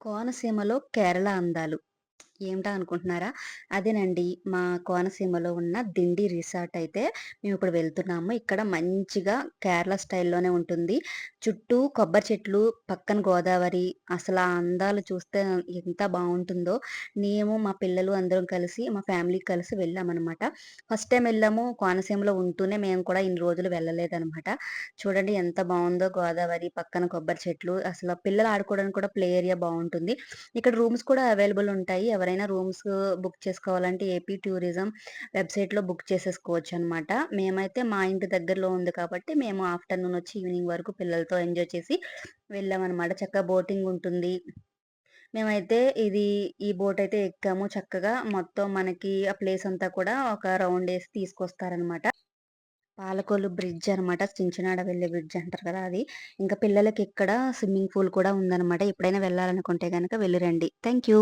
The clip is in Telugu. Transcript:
కోనసీమలో కేరళ అందాలు. ఏమిటా అనుకుంటున్నారా? అదేనండి. మా కోనసీమలో ఉన్న దిండి రిసార్ట్ అయితే మేమిప్పుడు వెళ్తున్నాము. ఇక్కడ మంచిగా కేరళ స్టైల్‌లోనే ఉంటుంది. చుట్టూ కొబ్బరి చెట్లు, పక్కన గోదావరి అసలా అందాలు చూస్తే ఎంత బావుంటుందో. మేము, మా పిల్లలు అందరం కలిసి మా ఫ్యామిలీ కలిసి వెళ్ళామనమాట. ఫస్ట్ టైమ్ వెళ్ళాము. కోనసీమలో ఉంటూనే మేము కూడా ఇన్ని రోజులు వెళ్ళలేదనమాట. చూడండి ఎంత బావుందో గోదావరి, పక్కన కొబ్బరి చెట్లు అసల పిల్లలు ఆడుకోవడానికి కూడా ప్లే ఏరియా బావుంటుంది. ఇక్కడ రూమ్స్ కూడా అవైలబుల్ ఉంటాయి. ఎవరైనా రూమ్స్ బుక్ చేసుకోవాలంటే ఏపీ టూరిజం వెబ్‌సైట్‌లో బుక్ చేసేసుకోవచ్చనమాట. మేమైతే మా ఇంటి దగ్గరలో ఉంది కాబట్టి మేము ఆఫ్టర్‌నూన్ వచ్చి ఈవినింగ్ వరకు పిల్లలతో ఎంజాయ్ చేసి వెళ్ళామనమాట. చక్కగా బోటింగ్ ఉంటుంది. మేమైతే ఈ బోట్ అయితే ఎక్కాము చక్కగా. మొత్తం మనకి ఆ ప్లేస్ అంతా కూడా ఒక రౌండేసి తీసుకొస్తారనమాట. పాలకొల్లు బ్రిడ్జ్ అనమాట. చించినాడ వెళ్ళే బ్రిడ్జ్ అంటారు కదా! అది. ఇంకా పిల్లలకి ఇక్కడ స్విమ్మింగ్ పూల్ కూడా ఉందనమాట. ఎప్పుడైనా వెళ్ళాలనుకుంటే గనక వెళ్లి రండి. Thank you.